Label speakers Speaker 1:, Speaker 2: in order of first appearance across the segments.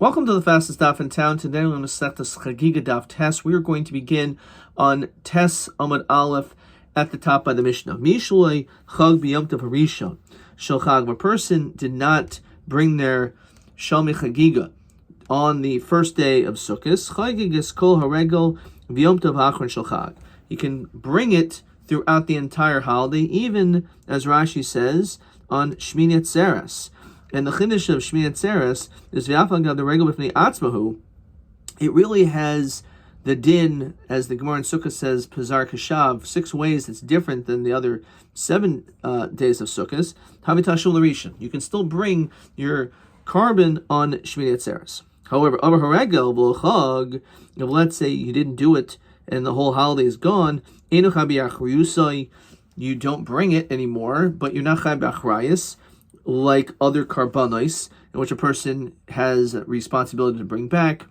Speaker 1: Welcome to the fastest daf in town. Today we're going to set the Chagigah daf test. We are going to begin on Tes Amud Aleph at the top by the Mishnah. Mishloi Chag b'Yom Tov Harishon Shel Chag. A person did not bring their Shalmi Chagigah on the first day of Sukkot. Chagigah Kol Haregel b'Yom Tov Hachron Shel Chag. You can bring it throughout the entire holiday, even as Rashi says on Shmini Atzeres. And the chiddush of Shmini Atzeres is v'afal the regel b'fnei atzmahu. It really has the din, as the Gemara in Sukkot says, Pazar Kashav, 6 ways it's different than the other 7 days of Sukkot. Havitashul Larishan. You can still bring your carbon on Shmini Atzeres. However, Avar Haregel v'chag, if let's say you didn't do it and the whole holiday is gone, Einu Chai b'Achrayusai, you don't bring it anymore, but you're not Chai b'Achrayus, like other karbanos, in which a person has a responsibility to bring back,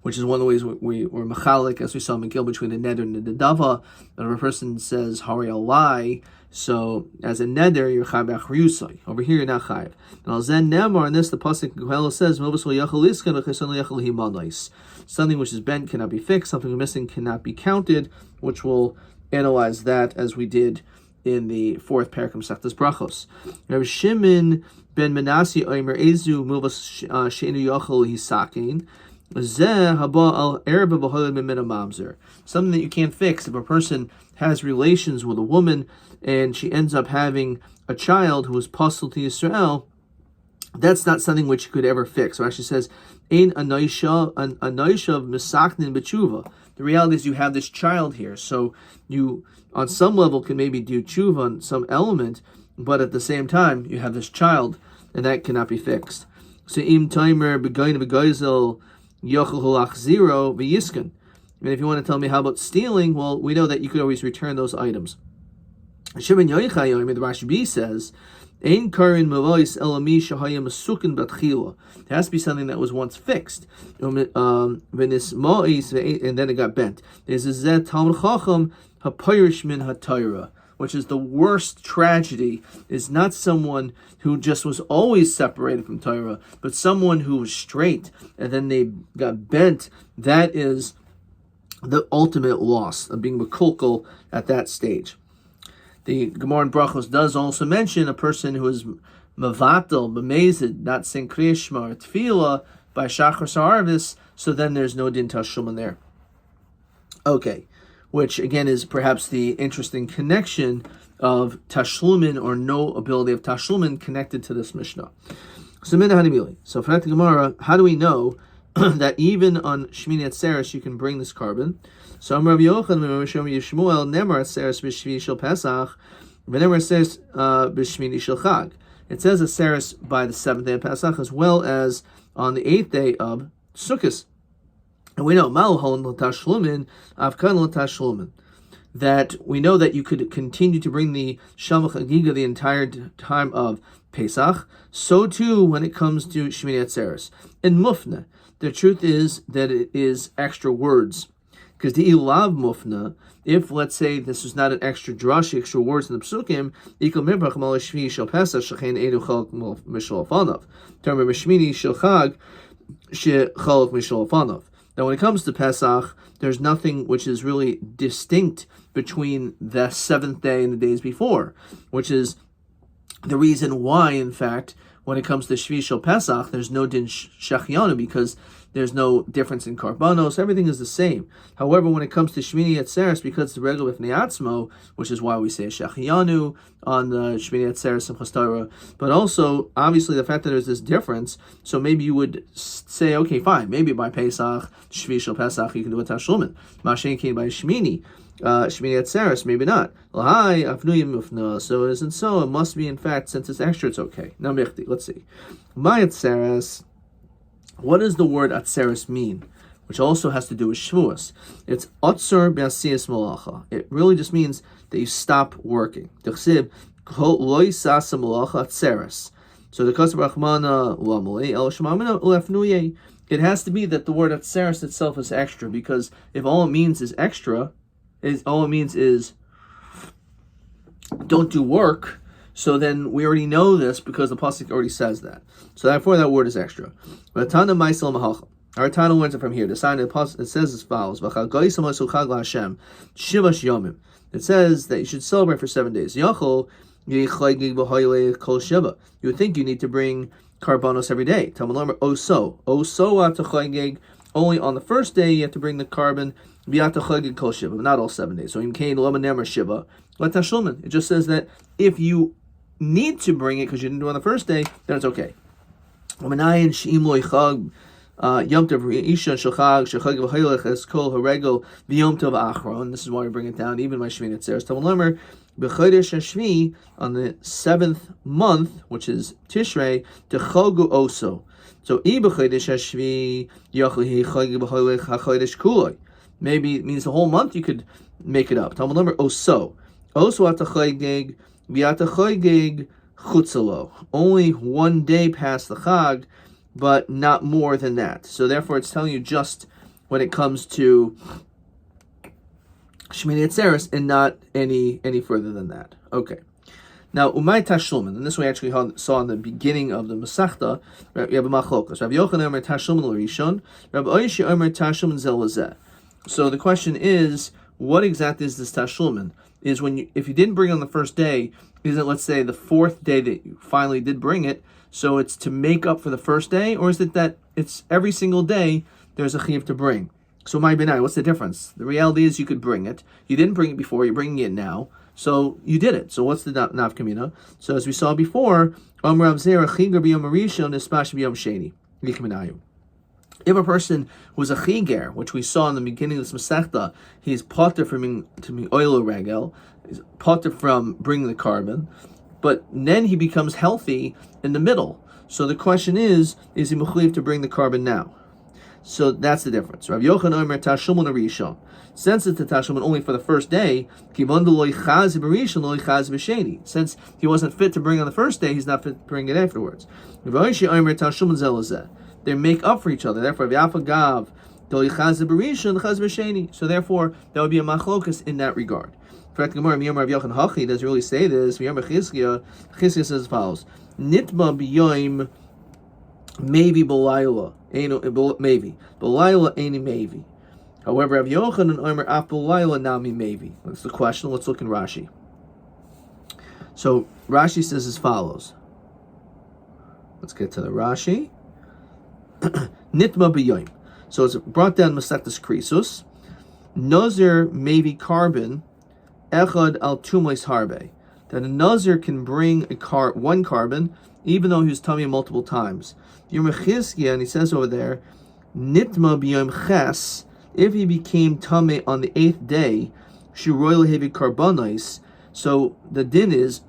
Speaker 1: which is one of the ways we're machalik, as we saw in Megillah, between the neder and the dava. And if a person says hari alai, so as a neder you're chayv b'achriyusai. Over here you're not chayv. And al zen nemar, in this the pasuk Koheles says something which is bent cannot be fixed, something missing cannot be counted, which we'll analyze that as we did in the 4th parak of Masechtas Brachos. Rabbi Shimon ben Menashe Omer Ezu Milvas Sheinu Yochel Hisakin Zeh Haba Al Erba B'Holid Mimena Mamzer. Something that you can't fix. If a person has relations with a woman and she ends up having a child who is pasul to Yisrael, that's not something which you could ever fix. So Rashi says, Ein Anoisha Misaknin B'Tshuva. The reality is you have this child here, so you, on some level, can maybe do tshuva on some element, but at the same time, you have this child, and that cannot be fixed. So im timer begayin begoizel yochel hulach zero v'yiskan. And if you want to tell me how about stealing, well, we know that you could always return those items. Shimon Yoichai Yomi, the Rabbi says, Ein karin mavois elami shahayim masukin batchila. It has to be something that was once fixed. And then it got bent. There's a zet talmud chacham hapayrish min hatayra, which is the worst tragedy. Is not someone who just was always separated from Torah, but someone who was straight and then they got bent. That is the ultimate loss of being mekulkel at that stage. The Gemara in Brachos does also mention a person who is mavatel, b'mezid, not saying Kriya Shema or Tefillah by Shachar Sarvis, so then there's no din tashlumin there. Okay, which again is perhaps the interesting connection of tashlumin or no ability of tashlumin connected to this Mishnah. So for the Gemara, how do we know that even on Shmini Atzeres you can bring this carbon? So Rabbi Yochanan Yishmuel Nemar Atzeres b'Shvi Shel Pesach, v'Nemar Atzeres b'Shmini Shel Chag. It says Atzeres by the 7th day of Pesach as well as on the 8th day of Sukkot. And we know Malhon l'Tashlumin Avkan l'Tashlumin, that we know that you could continue to bring the Shalmach Chagigah the entire time of Pesach. So too when it comes to Shmini Atzeres. In Mufna, the truth is that it is extra words. Because the ilav mufna, if let's say this was not an extra drush, extra words in the psukim, ikol mibrach mal shvi shel pesach shechein edu chalak mishal afanav. Term mishmini shel chag she chalak mishal afanav. Now, when it comes to Pesach, there's nothing which is really distinct between the 7th day and the days before, which is the reason why, in fact, when it comes to Shvi Shel Pesach, there's no din shachianu because there's no difference in karbanos. Everything is the same. However, when it comes to Shmini Atzeres, because it's the regular b'fnei atzmo, which is why we say shachianu on the Shmini Atzeres and Chastara, but also, obviously, the fact that there's this difference, so maybe you would say, okay, fine, maybe by Pesach, Shvi Shel Pesach, you can do a tashlumin. Mashen came by Shmini Atzeres, maybe not. So it isn't so. It must be, in fact, since it's extra, it's okay. Now, let's see. My Atzeres, what does the word Atzeres mean? Which also has to do with Shavuos. It's Otzer B'asiyas Malacha. It really just means that you stop working. T'chsib, lo yisasa malacha Atzeres. So the Kasav Rachmana Lamale El Shemamina Ulefnuye. It has to be that the word Atzeres itself is extra, because if all it means is extra, all it means is don't do work, So then we already know this because the pasuk already says that. So therefore that word is extra. Our Tana learns it from here. The sign of the pasuk, it says as follows: It says that you should celebrate for 7 days. You would think you need to bring karbanos every day. Only on the first day you have to bring the carbon, not all 7 days. So it just says that if you need to bring it because you didn't do it on the first day, then it's okay. Yom Tov Isha Shachag Chagigah V'Haylech Eskol Haregel V'Yom Tov Achron. This is why we bring it down. Even my Shmini Atzeres Talmud Lemer B'Chodesh Hashvi on the 7th month, which is Tishrei, Techogu Oso. So I B'Chodesh Hashvi Yachli Chagigah V'Haylech HaChodesh Kuloi. Maybe it means the whole month you could make it up. Talmud Lemer Oso Atachagig V'Atachagig Chutzalo. Only 1 day past the Chag, but not more than that. So therefore, it's telling you just when it comes to Shmini Atzeres and not any further than that. Okay. Now, Umay Tashlumin, and this we actually saw in the beginning of the Masechta, you have a machlokas. Rabbi Yochanan Omer Tashlumin l'Rishon, Rabbi Oishi Omer Tashlumin Zelazeh. So the question is, what exactly is this Tashlumin? Is when if you didn't bring it on the first day, is it, let's say, the 4th day that you finally did bring it, so it's to make up for the first day, or is it that it's every single day there's a chiyuv to bring? So my benai, what's the difference? The reality is you could bring it. You didn't bring it before, you're bringing it now, so you did it. So what's the nafkamina? So as we saw before, if a person was a chiger, which we saw in the beginning of this Masechta, he's potter from oil regel, he's potter from bringing the carbon, but then he becomes healthy in the middle. So the question is he mechuyev to bring the carbon now? So that's the difference. Rav Yochanan Omer Tashlumin Rishon. Since it's the Tashlumin only for the first day, since he wasn't fit to bring on the first day, he's not fit to bring it afterwards. They make up for each other. Therefore, so therefore, that would be a machlokas in that regard. Does really say this? Chagigah says as follows: Nitma b'yoim maybe b'layla, maybe b'layla ain't maybe. However, Rav Yochanan Omer af b'layla nami maybe. That's the question. Let's look in Rashi. So Rashi says as follows. Let's get to the Rashi. Nitma b'yoim. So it's brought down Masechtas Krisus. Nazir maybe carbon. Echad al tumais harbe, that a nazir can bring one carbon even though he was tummy multiple times. Chagigah, and he says over there, nitma b'yom ches, if he became tummy on the 8th day, shuroy lehevi karbonos. So the din is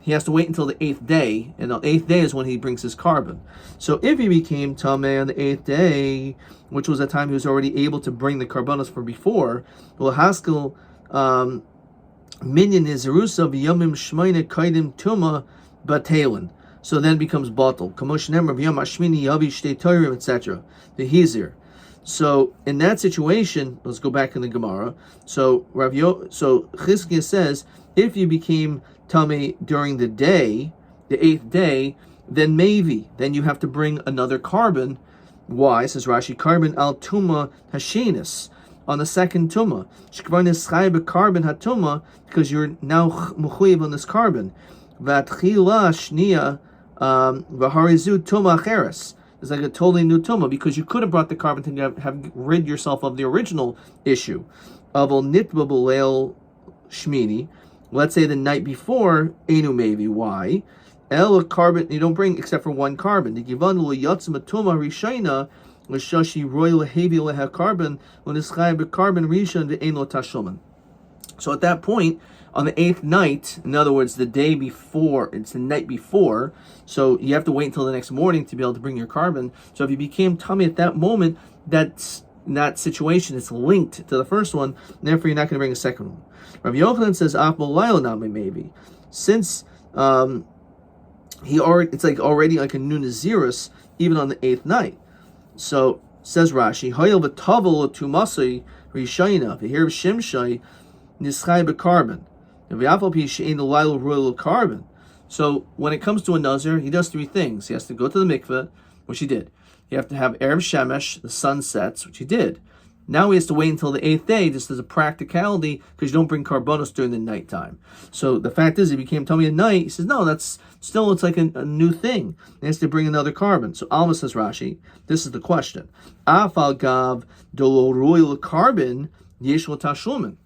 Speaker 1: he has to wait until the 8th day, and the 8th day is when he brings his carbon. So if he became tummy on the 8th day, which was a time he was already able to bring the karbonos from before, well, Haskell. Minyan is Zerusa v'yomim shmeina kaidim tuma batelin. So then becomes batal. Kamosh nemar v'yom hashmini yavi shtei torim, etc. The hizir. So in that situation, let's go back in the Gemara. So Chagigah says, if you became tummy during the day, the 8th day, then maybe you have to bring another carbon. Why? Says Rashi, carbon al tuma hashinis. On the second tumah, carbon hatuma, because you're now mechuyev on this carbon. Vatchila shnia v'harizu tuma cheres. It's like a totally new tumah because you could have brought the carbon to have rid yourself of the original issue. Avol nitba b'leil shmini. Let's say the night before enu maybe. Why? El carbon you don't bring except for one carbon. The givan lo yatzim tuma rishayna. L'shashi royal heavy leha carbon when it's carbon rishon the ein lo tashlumin. So at that point, on the 8th night, in other words, the day before, it's the night before, so you have to wait until the next morning to be able to bring your carbon. So if you became tummy at that moment, that situation is linked to the first one, and therefore you're not going to bring a second one. Rabbi Yochanan says, maybe. Since it's like already like a new Nazirus, even on the 8th night. So says Rashi, Hayel v'tavel tumasei rishayna v'hir shimshai nischai b'carbon. And v'afal pi she'ein l'layl royal carbon. So when it comes to a Nazir, he does three things. He has to go to the mikveh, which he did. You have to have Erev Shemesh, the sun sets, which he did. Now he has to wait until the 8th day, just as a practicality, because you don't bring karbonos during the nighttime. So the fact is, he became tummy at night. He says, no, that's still, it's like a new thing. He has to bring another carbon. So Alma says, Rashi, this is the question. Afal gav dolo royal carbon yeshua tashlumin.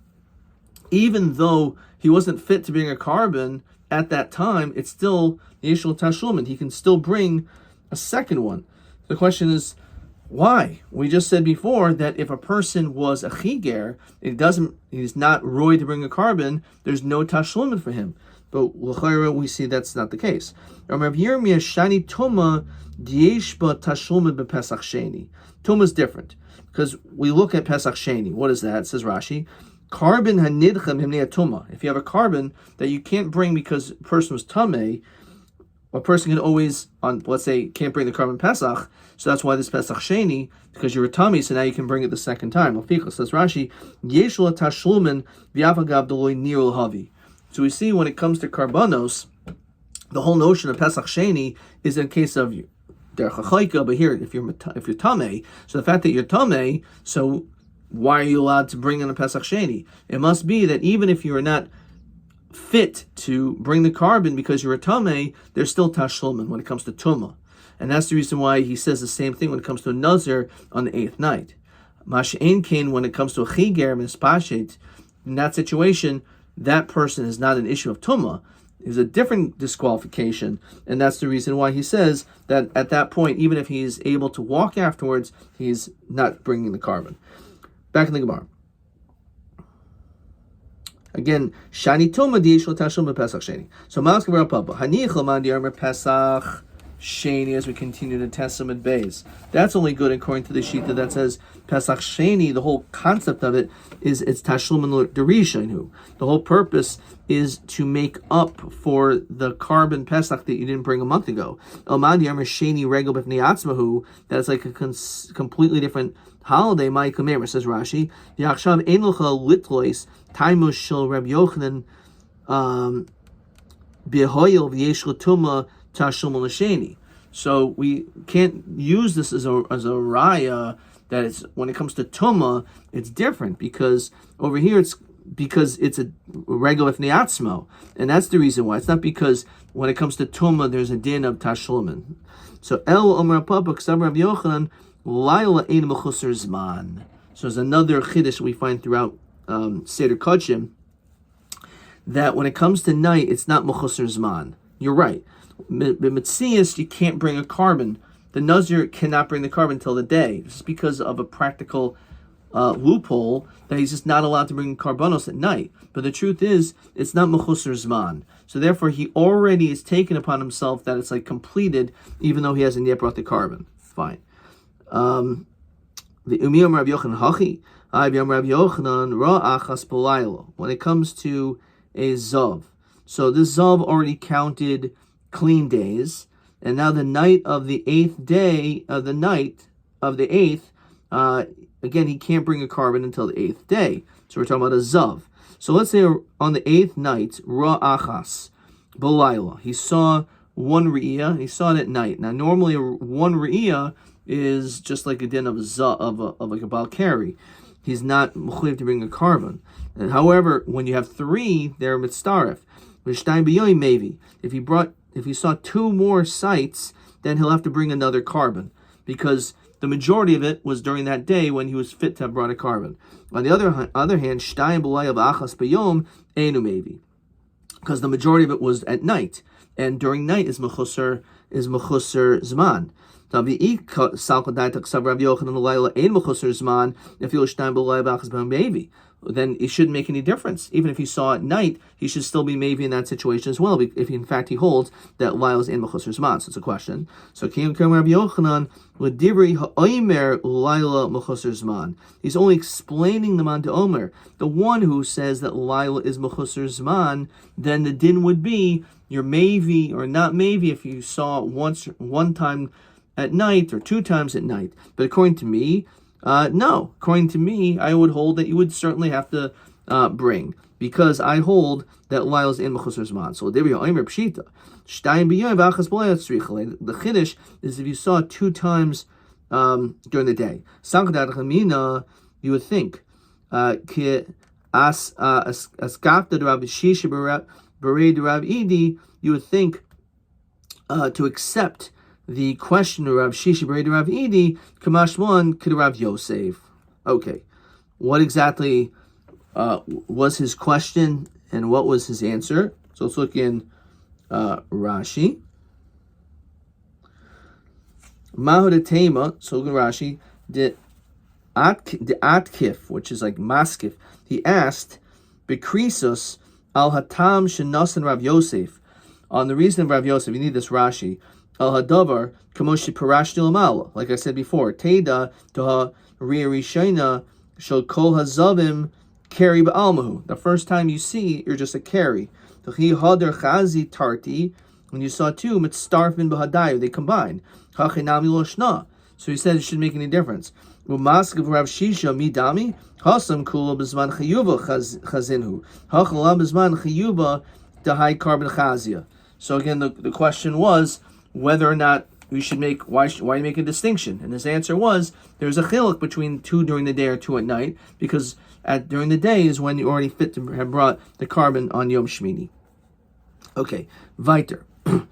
Speaker 1: Even though he wasn't fit to bring a carbon at that time, it's still yeshua tashlumin. He can still bring a second one. The question is, why? We just said before that if a person was a chiger, he's not roy to bring a carbon, there's no tashlumin for him. But we see that's not the case. Tuma is different, because we look at Pesach Sheni. What is that? It says Rashi, carbon hanidchem himnei tuma. If you have a carbon that you can't bring because a person was tamei, a person can always, let's say, can't bring the carbon Pesach, so that's why this Pesach Sheni, because you're a tummy, so now you can bring it the second time. Says Rashi, Yeshua tashlumin v'afagav deloy nirul havi. So we see when it comes to karbanos, the whole notion of Pesach Sheni is in case of derech hachaika, but here, if you're tamei, so the fact that you're tamei, so why are you allowed to bring in a Pesach Sheni? It must be that even if you are not fit to bring the carbon because you're a tamei, there's still tashlumin when it comes to tumah. And that's the reason why he says the same thing when it comes to a nazir on the 8th night. Mash'ein kain, when it comes to a chiger mispashet, in that situation, that person is not an issue of tumah. It's a different disqualification, and that's the reason why he says that at that point, even if he's able to walk afterwards, he's not bringing the carbon. Back in the Gemara. Again, shani tuma diishlo tashum Pesach Sheni. So Mask Papa Hanich Laman Diarmer Pesach Sheni, as we continue to Testament Bays. That's only good according to the Shita that says Pesach Sheni. The whole concept of it is it's Tashlumin Derishanu. The whole purpose is to make up for the carbon Pesach that you didn't bring a month ago. Elman Diarmer Sheni Regel B'fnei Atzmahu. That's like a completely different holiday. My Kamer says Rashi. Yachshav Ein Locha Litlois Taimus Shel Reb Yochanan Behoyel V'yesh L'Tuma. So we can't use this as a raya that it's when it comes to tuma, it's different because over here it's because it's a regular fneatzmo, and that's the reason why. It's not because when it comes to tuma there's a din of tashlumin. So El Omer Papa Ksav Rav Yochanan Laila Ein Mechusar Zman. So there's another chiddush we find throughout Seder Kodshim that when it comes to night it's not Mechusar Zman. You're right. B'metzias, you can't bring a carbon. The Nazir cannot bring the carbon until the day. This is because of a practical loophole that he's just not allowed to bring karbanos at night. But the truth is, it's not mechusar zman. So therefore, he already has taken upon himself that it's like completed, even though he hasn't yet brought the carbon. Fine. The Umiyam Rav Yochanan Hachi, Ayam Rav Yochanan Ra Achas Polaylo. When it comes to a zav, so this zav already counted clean days, and now the night of the 8th day of the night of the 8th, again, he can't bring a carbon until the 8th day. So we're talking about a zav. So let's say on the 8th night, ra achas b'layla, he saw one re'iyah, he saw it at night. Now normally one re'iyah is just like a din of like a balkari. He's not mechuyev to bring a carbon. And however, when you have three, they're mitzaref. If he saw two more sites, then he'll have to bring another carbon, because the majority of it was during that day when he was fit to have brought a carbon. On the other hand, shtayim b'layla v'achas b'yom einu mevi, because the majority of it was at night, and during night is mechusar zman. If you then it shouldn't make any difference. Even if he saw at night, he should still be maybe in that situation as well, if in fact he holds that Laila is in Mechusar Zman. So it's a question. So Rabbi Yochanan L'Divrei Ha'omer Laila Mechusar Zman. He's only explaining the man to Omer. The one who says that Laila is Mechusar Zman, then the din would be you're maybe or not maybe if you saw one time at night or two times at night. But according to me, no. According to me, I would hold that you would certainly have to bring, because I hold that Lyle is in Mechusar Zman. So the Chiddush is if you saw it 2 times during the day. You would think you would think to accept the question of Rav Shishi Bered Rav Idi, Kamashmon Kid Rav Yosef. Okay, what exactly was his question and what was his answer? So let's look in Rashi. Mahudetema, so look in Rashi, the Atkif, which is like Maskif, he asked, Bekrisos al Hatam Shenasan Rav Yosef, on the reason of Rav Yosef, you need this Rashi, al Hadavar, Kamoshi Parashti Lamal, like I said before, Teda Toha Rishayna Shal Kol Hazavim Keri Ba'almahu. The first time you see, you're just a Keri. Tohi Hadar Chazi Tarti, when you saw 2, Mitztarfin Bahadayu, they combine. Hachinami Loshna. So he said it shouldn't make any difference. Umask of Rav Shisha Midami, Hasam Kula Bizman Chayuba Chazinhu. Hachala Bizman Chayuba Dahai Carbon Chazia. So again, the question was whether or not we should make, why make a distinction? And his answer was, there's a chiluk between 2 during the day or 2 at night, because during the day is when you already fit to have brought the carbon on Yom Shmini. Okay, weiter. So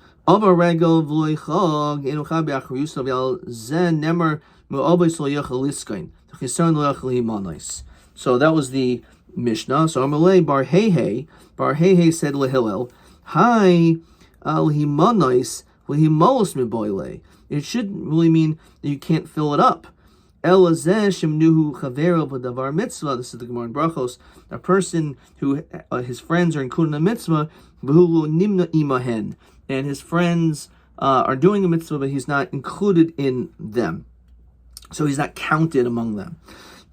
Speaker 1: that was the Mishnah. So Amalei Bar Hehe said leHillel, Hi al-himanais lehimalos miboile. It shouldn't really mean that you can't fill it up. This is the Gemara in Brachos. A person who his friends are included in a mitzvah, and his friends are doing a mitzvah, but he's not included in them, so he's not counted among them.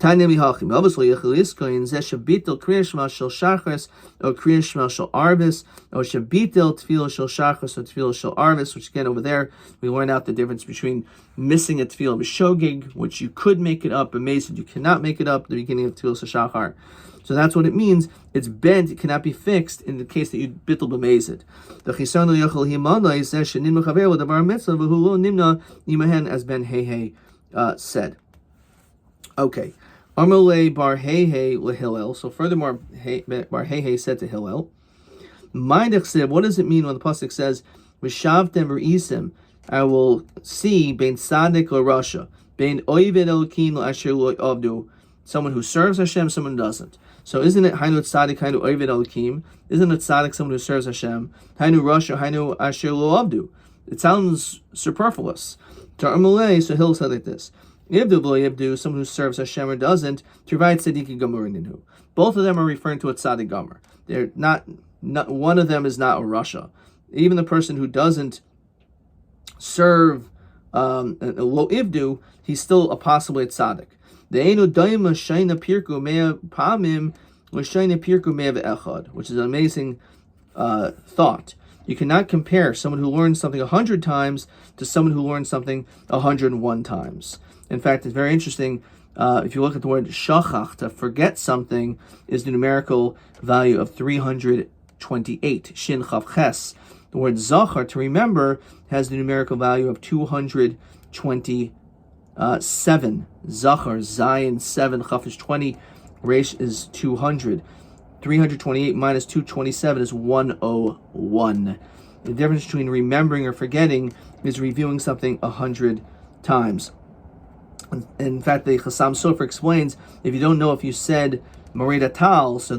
Speaker 1: Obviously, Shabitel Kriyashma Shel Shachris or Kriyashma Shel Arvis or Shabitel Tefillah Shel Shachris or Tefillah Shel Arvis, which again over there we learn out the difference between missing a Tefillah B'Shogig, which you could make it up, but Mason you cannot make it up at the beginning of Tefillah Shel Shachar. So that's what it means. It's bent, it cannot be fixed in the case that you bittul b'mezid. The chisan lo yachol himana is shenin mechaver lo davar mitzvah v'hu lo nimna imahen, as Ben Hehe said. Okay. Amalei Bar Hehe leHillel. So furthermore, Bar Hehe said to Hillel, Ma'idach, what does it mean when the pasuk says, V'shavtem v'risim, I will see bein tzaddik l'rasha, bein oived elokim l'asher lo avdu, someone who serves Hashem, someone who doesn't. So isn't it Hainu tzaddik, Hainu oived elokim? Isn't it tzaddik, someone who serves Hashem? Hainu rasha, Hainu asher lo avdu. It sounds superfluous. To Amalei, so Hillel said like this, Yibdu b'lo yibdu, someone who serves Hashem or doesn't, Tivai tzadiki gamur ninhu. Both of them are referring to a tzaddik gomer. They're not one of them is not a rasha. Even the person who doesn't serve lo ibdu, he's still a possibly a tzaddik. De'enu daima shayna pirku mea pamim l'shayna pirku mea ve'echad, which is an amazing thought. You cannot compare someone who learns something 100 times to someone who learns something 101 times. In fact, it's very interesting. If you look at the word shachach, to forget something, is the numerical value of 328. Shin chav ches. The word zachar, to remember, has the numerical value of 227. Zachar, Zion 7, chaf is 20, resh is 200. 328 minus 227 is 101. The difference between remembering or forgetting is reviewing something 100 times. In fact, the Chassam Sofer explains, if you don't know if you said Moreda Tal, so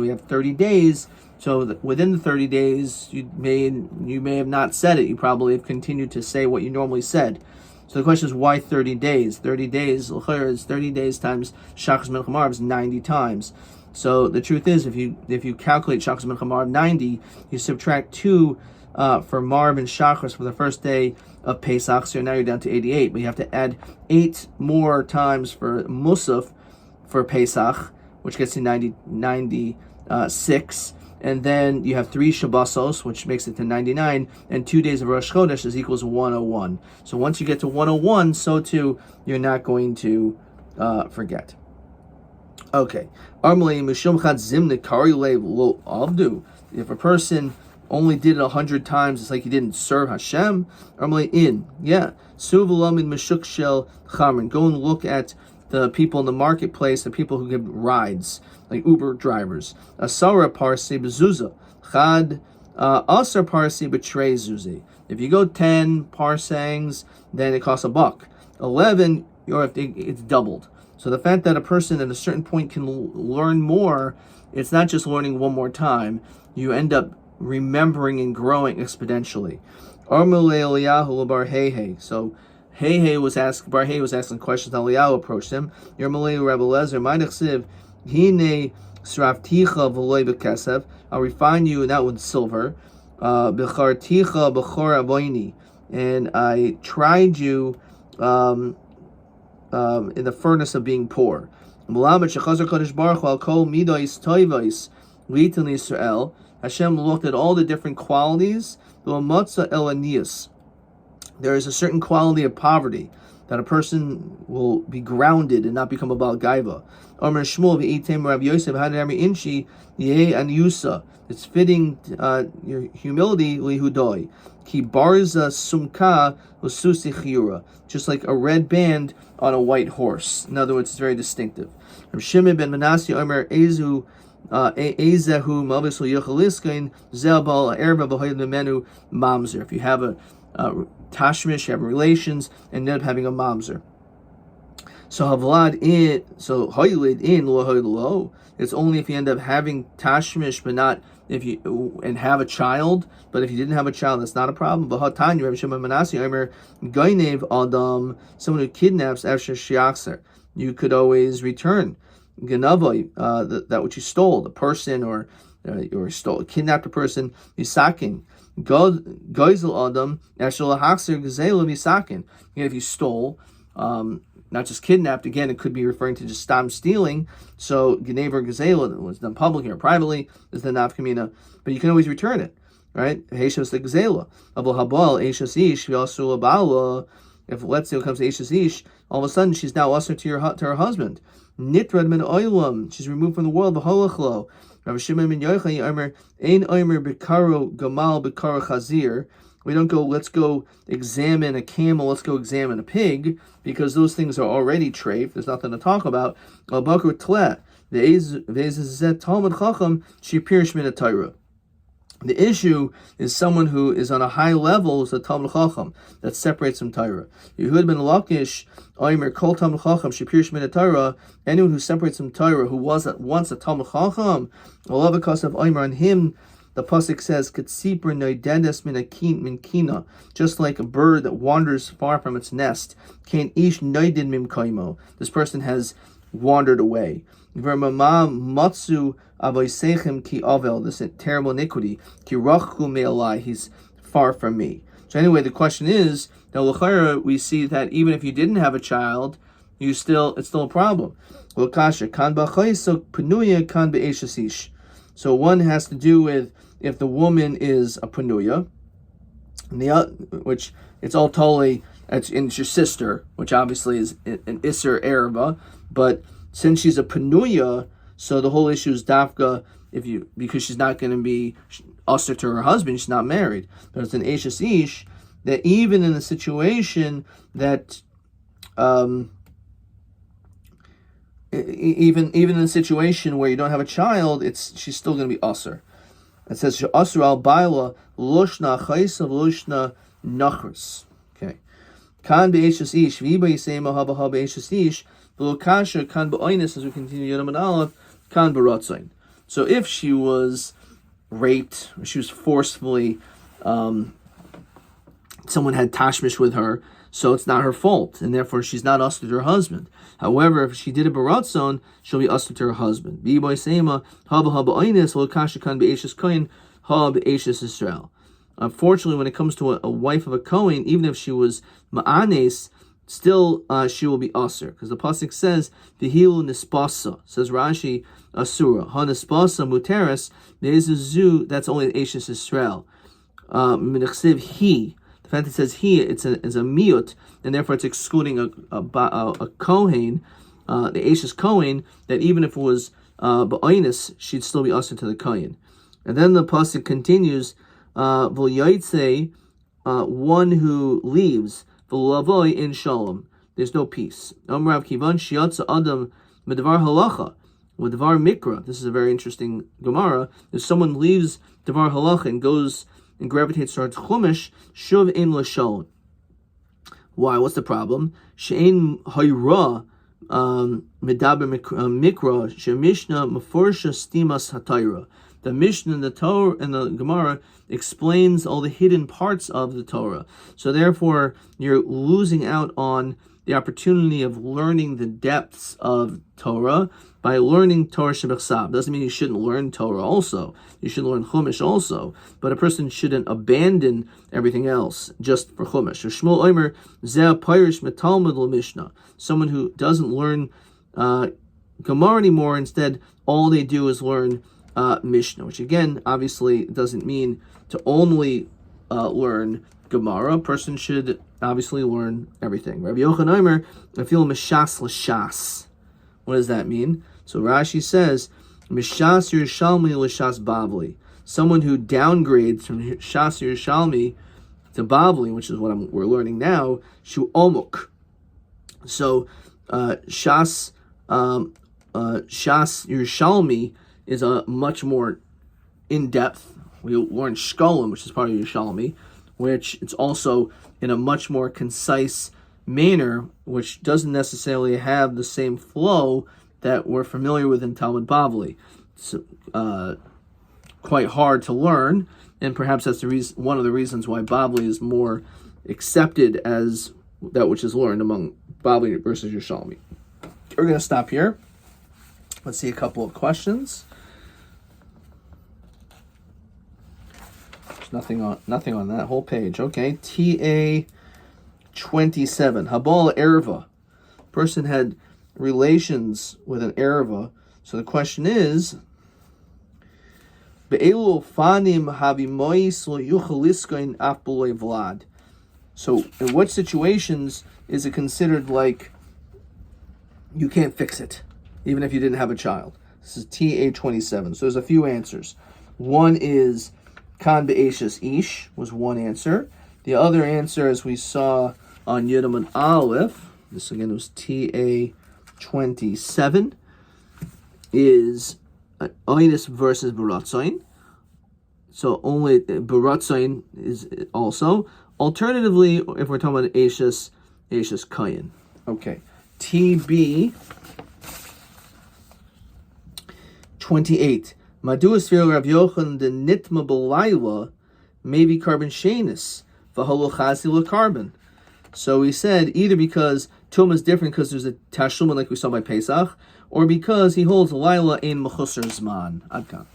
Speaker 1: we have 30 days, so within the 30 days, you may have not said it, you probably have continued to say what you normally said. So the question is, why 30 days? 30 days, is 30 days times Shachas Mincha Marv is 90 times. So the truth is, if you calculate Shachas Mincha Marv 90, you subtract 2 for Marv and Shachas for the first day of Pesach, so now you're down to 88, but you have to add 8 more times for Musaf for Pesach, which gets you 96, and then you have 3 Shabbosos, which makes it to 99, and 2 days of Rosh Chodesh is equals 101. So once you get to 101, so too, you're not going to forget. Okay. Armali mishum chad zimne kari lo avdu. If a person only did it 100 times, it's like he didn't serve Hashem. Armali in. Yeah. Suvulam in mishuk shel chamrin. Go and look at the people in the marketplace, the people who give rides, like Uber drivers. Asara parsi bezuza. Chad asar parsi betray zuzi. If you go 10 parsangs, then it costs $1. 11, it's doubled. So the fact that a person at a certain point can learn more, it's not just learning one more time. You end up remembering and growing exponentially. So Bar Hey was asking questions. Eliyahu approached him. I'll refine you not with silver. And I tried you in the furnace of being poor. Hashem looked at all the different qualities. There is a certain quality of poverty that a person will be grounded and not become a Baal Gaiva. It's fitting your humility lihudoi. Ki barza sumka ususi chiyura. Just like a red band on a white horse. In other words, it's very distinctive. Rabbi Shimon ben Manasseh Omer Ezehu Malbisul Yochaliskain Zelbal Erba B'Hoyed Memenu Mamzer. If you have a tashmish, you have relations, and end up having a mamzer. So havlad in, so hoylid in lo. It's only if you end up having tashmish, but not if you and have a child. But if you didn't have a child, that's not a problem. But hatanya Rabbi Shimon Manasseh Omer Gainev Adam, someone who kidnaps after shiakser, you could always return ganavoy, that which you stole, the person or kidnapped a person, misakin. Goizel Adam, Ashul Haxer Gazela misakin. Again, if you stole, not just kidnapped, again, it could be referring to just stop stealing. So Genever Gazela was done publicly or privately, is the nafkamina, but you can always return it, right? Heshas the Gazela. Abul Habal, Eshas Ish, Vyasul Abala. If let's say it comes to Eshas Ish, all of a sudden she's now usher to her husband. Nitrad min oilam, she's removed from the world. B'holachlo. Rabbi Shimon ben Yochai Omer Ein Omer B'karo Gamal B'karo Chazir. We don't go, let's go examine a camel, let's go examine a pig, because those things are already treif. There's nothing to talk about. Al Bakur Tle, the Ezezet Talmud Chacham, Shipirish Min Torah. The issue is someone who is on a high level, is a Talmud Chacham, that separates from Torah. Yehud ben Lakish, Omer Kol Talmud Chacham, Shipirish Min Torah, anyone who separates from Torah, who was at once a Talmud Chacham, Allah because of Omer on him, the pasuk says, "Katzipur noidedes min kina," just like a bird that wanders far from its nest. Kain ish noidin mim kaimo. This person has wandered away. Vermama matzu avoisechem ki avel. This terrible iniquity. Ki rachku me'alai. He's far from me. So anyway, the question is, now l'chayra, we see that even if you didn't have a child, it's still a problem. L'kasha kan b'chayso penuya kan be'eshasish. So one has to do with if the woman is a panuya, which it's all totally, it's your sister, which obviously is an Isser Erba, but since she's a panuya, so the whole issue is dafka, because she's not going to be usher to her husband, she's not married. But it's an Eshes Ish, that even in a situation that even in a situation where you don't have a child, she's still going to be usher. It says usher al baila lushna chaysav lushna nachris. Okay. Kan be'eshes ish v'ibay sema haba haba eshes ish v'lokasha kan be'oinus, as we continue Yom Aleph, kan be'ratzain. So if she was raped, or she was forcefully, someone had tashmish with her, so it's not her fault, and therefore she's not usher to her husband. However, if she did a baratzon, she'll be usher to her husband. V'ibay sema haba haba oinus v'lokasha kan be'eshes kohen haba be'eshes Israel. Unfortunately, when it comes to a wife of a Kohen, even if she was ma'anes, still she will be aser, because the pasuk says v'hilu nispasa. Says Rashi asura ha nispasa muteres ne'ezuzu. That's only Eshes Israel. Minachsiv he. The fact that it says he, it's a miut, and therefore it's excluding a Kohen. the Ashes Kohen, that even if it was ba'oinus, she'd still be usher to the Kohen. And then the pasuk continues, v'yaitse, one who leaves, v'lavoi in shalom. There's no peace. Amrav kivan shiatza adam medvar halacha, with Devar Mikra. This is a very interesting Gemara. If someone leaves Devar Halacha and goes and gravitates towards Chumash, Shuv Ein L'Shalom. Why? What's the problem? She'ein Hayra Medaber Mikra She'Mishnah Meforsha Stimas HaTayra. The Mishnah and the Torah and the Gemara explains all the hidden parts of the Torah. So therefore, you're losing out on the opportunity of learning the depths of Torah by learning Torah Shebechsav. Doesn't mean you shouldn't learn Torah also. You should learn Chumash also. But a person shouldn't abandon everything else just for Chumash. Or Shmuel Omer, Zeh Pirish Metalmud L'Mishnah. Someone who doesn't learn Gemara anymore, instead all they do is learn Mishnah, which again, obviously doesn't mean to only learn Gemara. A person should obviously learn everything. Rabbi Yochanan Omer, I feel Mishas L'Shas. What does that mean? So Rashi says, Mishas Yerushalmi L'Shas Bavli. Someone who downgrades from Shas Yerushalmi to Bavli, which is what we're learning now, Shu Omuk. So Shas Yerushalmi is a much more in-depth. We learn Shkolim, which is part of Yerushalmi, which it's also in a much more concise manner, which doesn't necessarily have the same flow that we're familiar with in Talmud Bavli. It's quite hard to learn, and perhaps that's the reason, one of the reasons why Bavli is more accepted as that which is learned among Bavli versus Yerushalmi. We're going to stop here. Let's see a couple of questions. There's nothing on that whole page. Okay, TA 27. Habal Erva. Person had relations with an Erva. So the question is, so in what situations is it considered like you can't fix it, even if you didn't have a child? This is TA 27. So there's a few answers. One is Kan Be'eshes Ish was one answer. The other answer, as we saw on Yudam and Aleph, this again was TA 27, is Oinus versus Baratzain. So only Baratzain is also. Alternatively, if we're talking about Ashes Kayin. Okay. TB 28. Maduas Vir Rav Yochanan the Nitma B'Laila maybe carbon shenis v'holochasi carbon. So we said either because Tum is different because there's a Tashlumin like we saw by Pesach, or because he holds Laila ein Mechusar Zman. Adkan.